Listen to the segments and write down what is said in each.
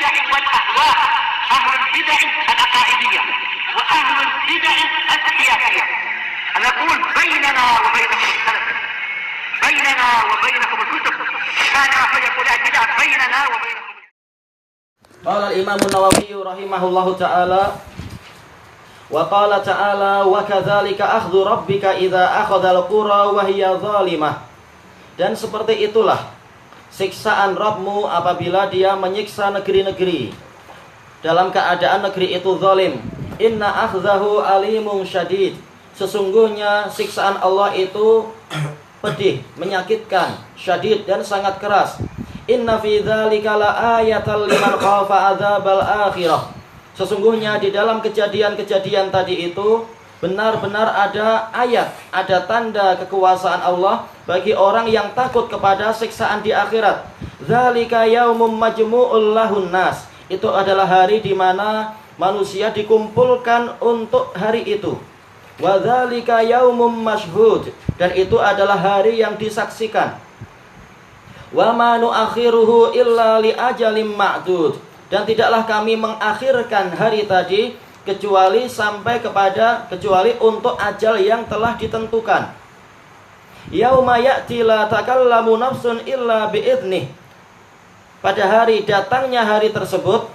البدع والأهواء، أهل البدع العقائدية وأهل البدع السياسية. نقول بيننا وبينكم السلف، بيننا وبينكم الكتب، كان فيقول البدع بيننا وبينكم. قال الإمام النووي رحمه الله تعالى وقال تعالى وكذلك أخذ ربك إذا أخذ القرى وهي ظالمة. Dan seperti itulah siksaan Rabbmu apabila dia menyiksa negeri-negeri dalam keadaan negeri itu zalim. Inna akhzahu alimun syadid. Sesungguhnya siksaan Allah itu pedih, menyakitkan, syadid dan sangat keras. Inna fi dzalika laayatan liman khafa adzabal akhirah. Sesungguhnya di dalam kejadian-kejadian tadi itu benar-benar ada ayat, ada tanda kekuasaan Allah bagi orang yang takut kepada siksaan di akhirat. Dzalika yaumum majmu'ul lahun nas. Itu adalah hari di mana manusia dikumpulkan untuk hari itu. Wa dzalika yaumum mashhud. Dan itu adalah hari yang disaksikan. Wa ma nu'akhiruhu illa li ajalim ma'dud. Dan tidaklah kami mengakhirkan hari tadi kecuali untuk ajal yang telah ditentukan. Yauma ya'ti la takallamu nafsun illa bi'idnih. Pada hari datangnya hari tersebut,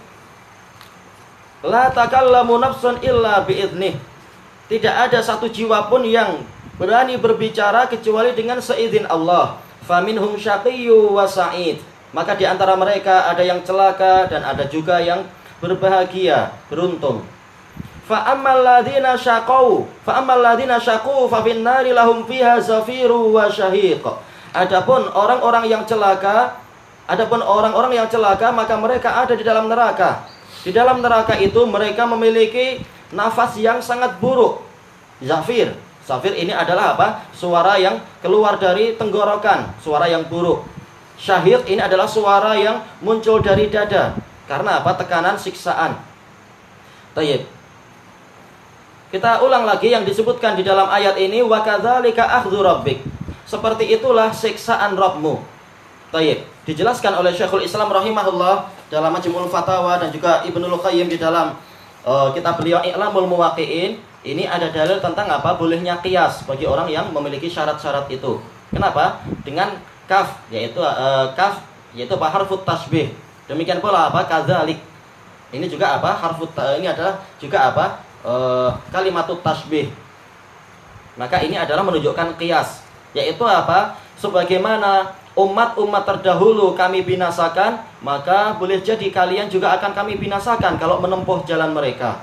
la takallamu nafsun illa bi'idnih. Tidak ada satu jiwa pun yang berani berbicara kecuali dengan seizin Allah. Faminhum syaqiyyu wa sa'id. Maka di antara mereka ada yang celaka dan ada juga yang berbahagia, beruntung. Fa ammal ladzina syaqau fa fin nari lahum fiha zafiru wa syahiq. Adapun orang-orang yang celaka maka mereka ada di dalam neraka. Di dalam neraka itu mereka memiliki nafas yang sangat buruk. Zafir ini adalah apa? Suara yang keluar dari tenggorokan, suara yang buruk. Syahid ini adalah suara yang muncul dari dada. Karena apa? Tekanan siksaan. Tayyib. Kita ulang lagi yang disebutkan di dalam ayat ini, wa kadzalika akhdhu rabbik. Seperti itulah siksaan Rabbmu. Tayyib. Dijelaskan oleh Syekhul Islam rahimahullah dalam Majmu'ul Fatawa dan juga Ibnul Qayyim di dalam kitab beliau I'lamul Muwaqqi'in. Ini ada dalil tentang apa? Bolehnya qiyas bagi orang yang memiliki syarat-syarat itu. Kenapa? Dengan kaf yaitu harfut tasbih. Demikian pula apa? Kadzalik. Ini juga apa? Ini adalah juga apa? Kalimatut tasbih. Maka ini adalah menunjukkan qiyas, yaitu apa? Sebagaimana umat-umat terdahulu kami binasakan, maka boleh jadi kalian juga akan kami binasakan kalau menempuh jalan mereka.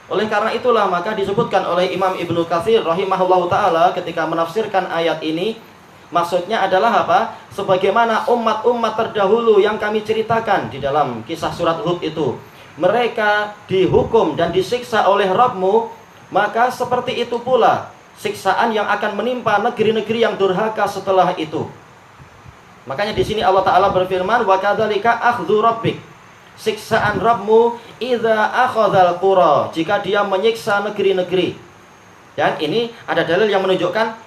Oleh karena itulah maka disebutkan oleh Imam Ibnu Katsir rahimahullahu taala ketika menafsirkan ayat ini, maksudnya adalah apa? Sebagaimana umat-umat terdahulu yang kami ceritakan di dalam kisah surat Hud itu, mereka dihukum dan disiksa oleh Rabbmu, maka seperti itu pula siksaan yang akan menimpa negeri-negeri yang durhaka setelah itu. Makanya di sini Allah Ta'ala berfirman, wa kadzalika akhdhu rabbik. Siksaan Rabbmu idza akhadzal qura, jika dia menyiksa negeri-negeri. Dan ini ada dalil yang menunjukkan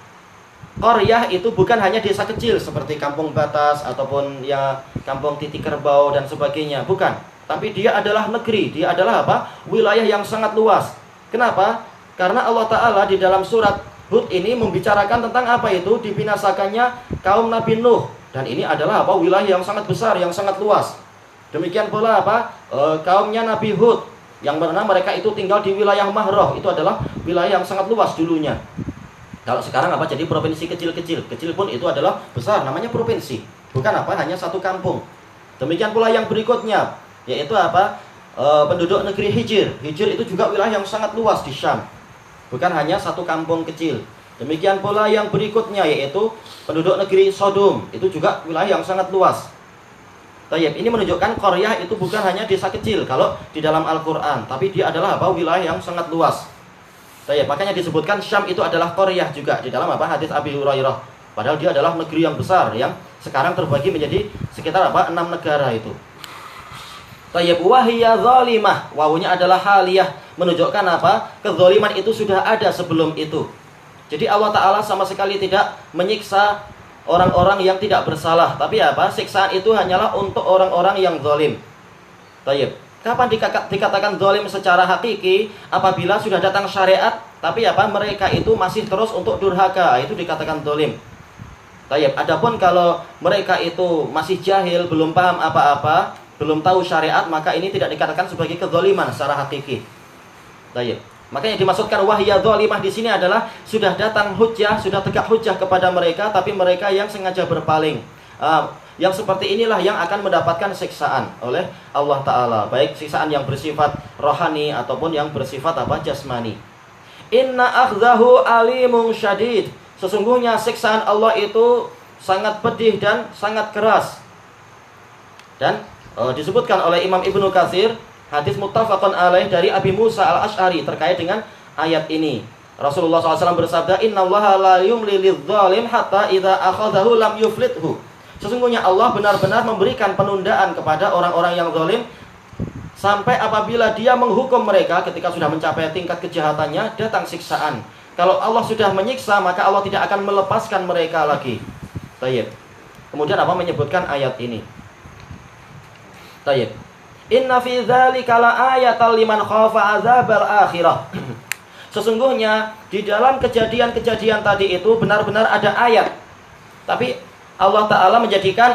qaryah itu bukan hanya desa kecil seperti kampung batas ataupun ya kampung titik kerbau dan sebagainya, bukan. Tapi dia adalah negeri, dia adalah apa? Wilayah yang sangat luas. Kenapa? Karena Allah Ta'ala di dalam surat Hud ini membicarakan tentang apa itu? Dibinasakannya kaum Nabi Nuh. Dan ini adalah apa? Wilayah yang sangat besar, yang sangat luas. Demikian pula apa? Kaumnya Nabi Hud, yang mana mereka itu tinggal di wilayah Mahroh. Itu adalah wilayah yang sangat luas dulunya. Kalau sekarang apa? Jadi provinsi kecil-kecil. Kecil pun itu adalah besar, namanya provinsi. Bukan apa? Hanya satu kampung. Demikian pula yang berikutnya, yaitu apa? Penduduk negeri Hijr. Hijr itu juga wilayah yang sangat luas di Syam. Bukan hanya satu kampung kecil. Demikian pula yang berikutnya, yaitu penduduk negeri Sodom. Itu juga wilayah yang sangat luas. Tayyib, ini menunjukkan qaryah itu bukan hanya desa kecil kalau di dalam Al-Quran, tapi dia adalah apa? Wilayah yang sangat luas. Tayyib, makanya disebutkan Syam itu adalah qaryah juga di dalam apa? Hadis Abi Hurairah. Padahal dia adalah negeri yang besar yang sekarang terbagi menjadi sekitar apa? 6 negara itu. Tayyib, wahiyya zalimah. Wawunya adalah haliyah, menunjukkan apa? Kezaliman itu sudah ada sebelum itu. Jadi Allah Ta'ala sama sekali tidak menyiksa orang-orang yang tidak bersalah. Tapi apa? Siksaan itu hanyalah untuk orang-orang yang zalim. Tayyib. Kapan dikatakan zalim secara hakiki? Apabila sudah datang syariat, tapi mereka itu masih terus untuk durhaka, itu dikatakan zalim. Tayyib. Adapun kalau mereka itu masih jahil, belum paham apa-apa, belum tahu syariat, maka ini tidak dikatakan sebagai kezaliman secara hakiki. Tayyib. Makanya dimaksudkan wahya zalimah di sini adalah sudah datang hujjah, sudah tegak hujjah kepada mereka, tapi mereka yang sengaja berpaling. Yang seperti inilah yang akan mendapatkan siksaan oleh Allah Ta'ala, baik siksaan yang bersifat rohani ataupun yang bersifat jasmani. Inna akhzahu alimun syadid. Sesungguhnya siksaan Allah itu sangat pedih dan sangat keras. Dan disebutkan oleh Imam Ibnu Katsir, hadis muttafaqun alaih dari Abi Musa al-Asy'ari terkait dengan ayat ini. Rasulullah SAW bersabda, Innallaha la yumli lidzalim hatta idza akhadhahu lam yuflithu. Sesungguhnya Allah benar-benar memberikan penundaan kepada orang-orang yang zalim sampai apabila dia menghukum mereka ketika sudah mencapai tingkat kejahatannya, datang siksaan. Kalau Allah sudah menyiksa, maka Allah tidak akan melepaskan mereka lagi. Tayyib. Kemudian menyebutkan ayat ini. Tayyib. Inna fi dzalika la ayatal liman khafa adzabal akhirah. Sesungguhnya di dalam kejadian-kejadian tadi itu benar-benar ada ayat. Tapi Allah Ta'ala menjadikan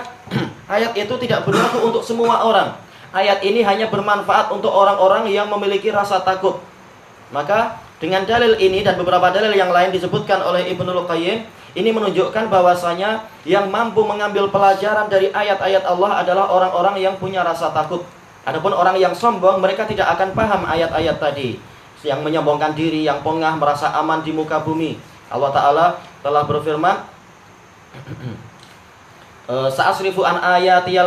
ayat itu tidak berlaku untuk semua orang. Ayat ini hanya bermanfaat untuk orang-orang yang memiliki rasa takut. Maka dengan dalil ini dan beberapa dalil yang lain disebutkan oleh Ibnul Qayyim, ini menunjukkan bahwasanya yang mampu mengambil pelajaran dari ayat-ayat Allah adalah orang-orang yang punya rasa takut. Adapun orang yang sombong, mereka tidak akan paham ayat-ayat tadi. Yang menyombongkan diri, yang pongah, merasa aman di muka bumi. Allah Ta'ala telah berfirman, Sa'asrifu an ayati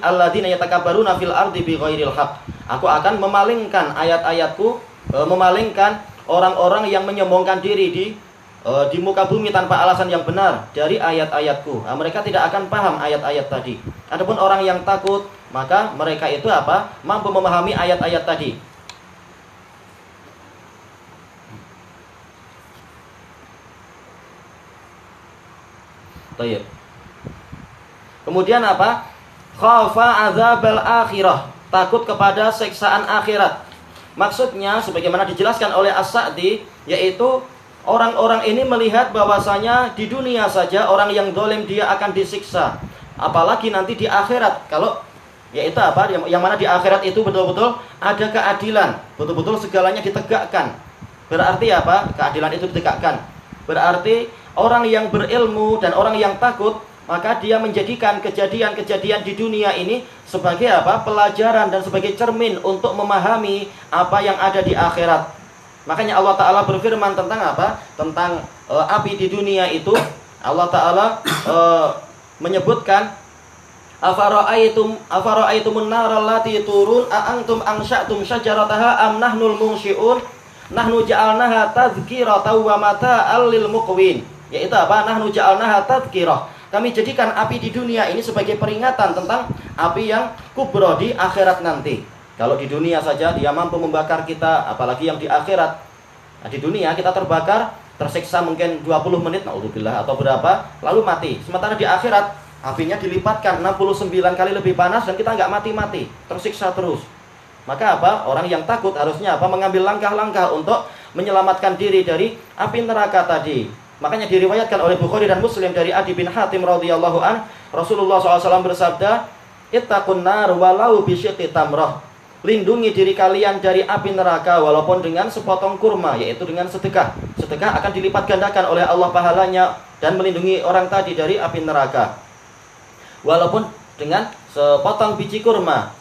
alladzina yatakabbaruna fil ardi bighairil haqq. Aku akan memalingkan ayat-ayatku, memalingkan orang-orang yang menyombongkan diri di muka bumi tanpa alasan yang benar dari ayat-ayatku. Mereka tidak akan paham ayat-ayat tadi. Adapun orang yang takut, maka mereka itu mampu memahami ayat-ayat tadi. Baik. Kemudian khafa azabal akhirah, takut kepada siksaan akhirat. Maksudnya sebagaimana dijelaskan oleh As-Sa'di, yaitu orang-orang ini melihat bahwasanya di dunia saja orang yang zalim dia akan disiksa, apalagi nanti di akhirat. Kalau yaitu yang mana di akhirat itu betul-betul ada keadilan, betul-betul segalanya ditegakkan. Berarti keadilan itu ditegakkan. Berarti orang yang berilmu dan orang yang takut, maka dia menjadikan kejadian-kejadian di dunia ini sebagai pelajaran dan sebagai cermin untuk memahami apa yang ada di akhirat. Makanya Allah Ta'ala berfirman tentang tentang api di dunia itu. Allah Ta'ala menyebutkan, afara'aitumun naral lati turun a antum ansha'tum syajarataha am nahnul munsyi'un nahnu ja'alnaha tadhkiratan wa mata'al lil muqwin. Yaitu nahnu ja'alnaha tadhkirah. Kami jadikan api di dunia ini sebagai peringatan tentang api yang kubro di akhirat nanti. Kalau di dunia saja dia mampu membakar kita, apalagi yang di akhirat. Nah, di dunia kita terbakar, tersiksa mungkin 20 menit, naudzubillah, atau berapa, lalu mati. Sementara di akhirat, apinya dilipatkan 69 kali lebih panas dan kita nggak mati-mati, tersiksa terus. Maka orang yang takut harusnya mengambil langkah-langkah untuk menyelamatkan diri dari api neraka tadi. Makanya diriwayatkan oleh Bukhari dan Muslim dari Adi bin Hatim radhiyallahu an, Rasulullah SAW bersabda, ittaqun nar walau bisyiqqi tamrah. Lindungi diri kalian dari api neraka walaupun dengan sepotong kurma, yaitu dengan sedekah. Sedekah akan dilipat gandakan oleh Allah pahalanya dan melindungi orang tadi dari api neraka. Walaupun dengan sepotong biji kurma.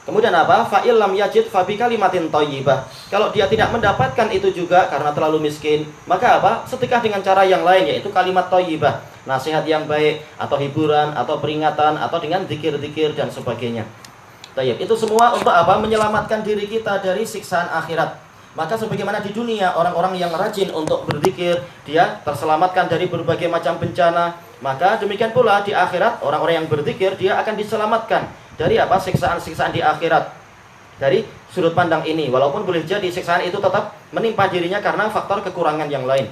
Kemudian Fa'il lam yajid fa bi kalimatin thayyibah. Kalau dia tidak mendapatkan itu juga karena terlalu miskin, maka sedekah dengan cara yang lain, yaitu kalimat thayyibah, nasihat yang baik atau hiburan atau peringatan atau dengan zikir-zikir dan sebagainya. Tayyib. Itu semua untuk menyelamatkan diri kita dari siksaan akhirat. Maka sebagaimana di dunia orang-orang yang rajin untuk berzikir, dia terselamatkan dari berbagai macam bencana, maka demikian pula di akhirat orang-orang yang berzikir dia akan diselamatkan dari siksaan-siksaan di akhirat. Dari sudut pandang ini, walaupun boleh jadi siksaan itu tetap menimpa dirinya karena faktor kekurangan yang lain.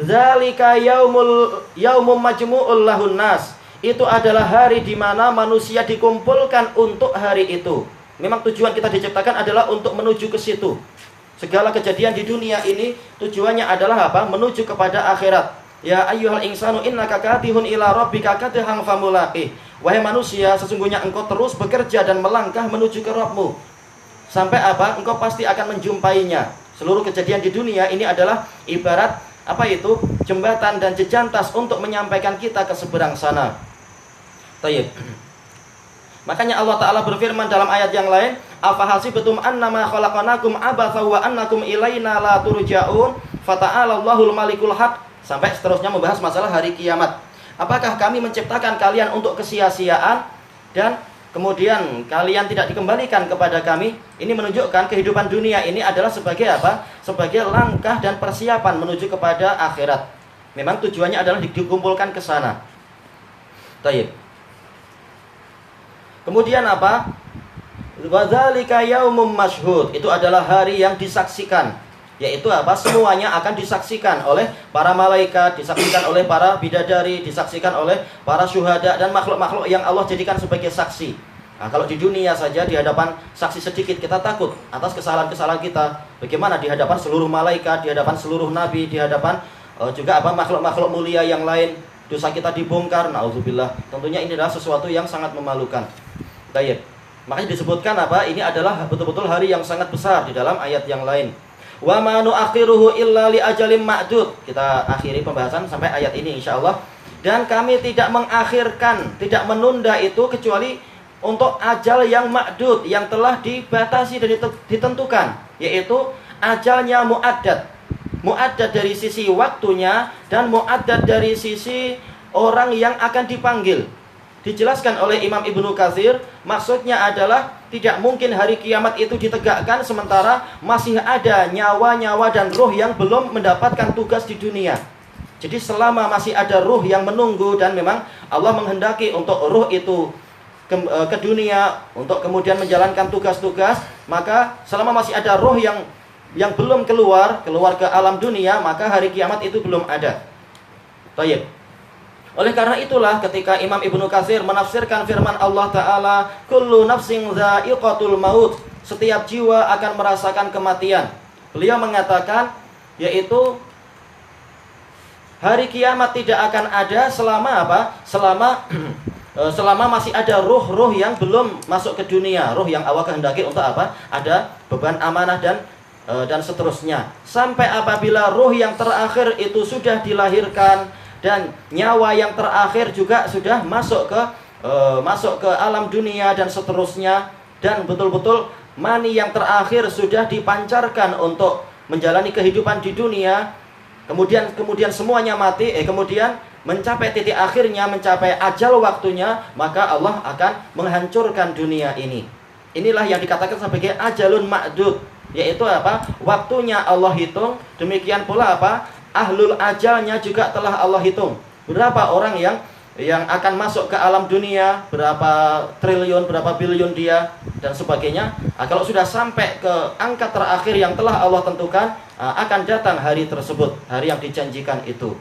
Zalika yaumum majmu'ul lahun nas. Itu adalah hari di mana manusia dikumpulkan untuk hari itu. Memang tujuan kita diciptakan adalah untuk menuju ke situ. Segala kejadian di dunia ini tujuannya adalah apa? Menuju kepada akhirat. Ya ayyuhal insanu innaka katihun ila rabbika katihan famulaqih. Wahai manusia, sesungguhnya engkau terus bekerja dan melangkah menuju ke Rabbmu. Sampai apa? Engkau pasti akan menjumpainya. Seluruh kejadian di dunia ini adalah ibarat apa itu? Jembatan dan jejantas untuk menyampaikan kita ke seberang sana. Tayyib. Makanya Allah Ta'ala berfirman dalam ayat yang lain, afahasibatum annama khalaqnakum abatha wa annakum ilaina la turja'un fata'ala Allahul malikul haq, sampai seterusnya membahas masalah hari kiamat. Apakah kami menciptakan kalian untuk kesia-siaan dan kemudian kalian tidak dikembalikan kepada kami? Ini menunjukkan kehidupan dunia ini adalah sebagai apa? Sebagai langkah dan persiapan menuju kepada akhirat. Memang tujuannya adalah dikumpulkan ke sana. Tayyib. Kemudian apa? Wadzalika yaumum masyhud. Itu adalah hari yang disaksikan. Yaitu apa? Semuanya akan disaksikan oleh para malaikat, disaksikan oleh para bidadari, disaksikan oleh para syuhada dan makhluk-makhluk yang Allah jadikan sebagai saksi. Nah, kalau di dunia saja di hadapan saksi sedikit kita takut atas kesalahan-kesalahan kita. Bagaimana di hadapan seluruh malaikat, di hadapan seluruh nabi, di hadapan juga apa makhluk-makhluk mulia yang lain, dosa kita dibongkar, naudzubillah. Tentunya ini adalah sesuatu yang sangat memalukan. Baik. Makanya disebutkan apa? Ini adalah betul-betul hari yang sangat besar di dalam ayat yang lain. Wa ma nu'akhiruhu illa li ajalin ma'dud. Kita akhiri pembahasan sampai ayat ini insyaallah. Dan kami tidak mengakhirkan, tidak menunda itu kecuali untuk ajal yang ma'dud, yang telah dibatasi dan ditentukan, yaitu ajalnya mu'addad. Mu'addad dari sisi waktunya dan mu'addad dari sisi orang yang akan dipanggil. Dijelaskan oleh Imam Ibnu Katsir, maksudnya adalah tidak mungkin hari kiamat itu ditegakkan sementara masih ada nyawa-nyawa dan ruh yang belum mendapatkan tugas di dunia. Jadi selama masih ada ruh yang menunggu dan memang Allah menghendaki untuk ruh itu ke dunia untuk kemudian menjalankan tugas-tugas, maka selama masih ada ruh yang belum keluar ke alam dunia, maka hari kiamat itu belum ada. Baik. Oleh karena itulah ketika Imam Ibnu Katsir menafsirkan firman Allah Ta'ala, kullu nafsin dha'iqatul maut, setiap jiwa akan merasakan kematian. Beliau mengatakan, yaitu hari kiamat tidak akan ada selama apa? Selama masih ada ruh-ruh yang belum masuk ke dunia, ruh yang Allah kehendaki untuk apa? Ada beban amanah dan seterusnya. Sampai apabila ruh yang terakhir itu sudah dilahirkan dan nyawa yang terakhir juga sudah masuk ke alam dunia dan seterusnya, dan betul-betul mani yang terakhir sudah dipancarkan untuk menjalani kehidupan di dunia, kemudian semuanya mati, kemudian mencapai titik akhirnya, mencapai ajal waktunya, maka Allah akan menghancurkan dunia ini. Inilah yang dikatakan sebagai ajalun ma'dud, yaitu apa? Waktunya Allah hitung. Demikian pula apa? Ahlul ajalnya juga telah Allah hitung. Berapa orang yang akan masuk ke alam dunia, berapa triliun, berapa bilion dia dan sebagainya. Kalau sudah sampai ke angka terakhir yang telah Allah tentukan, akan datang hari tersebut, hari yang dijanjikan itu.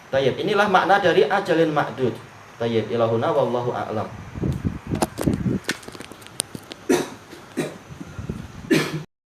Tayyib, inilah makna dari ajalin ma'dud. Tayyib, ilahuna wallahu a'lam.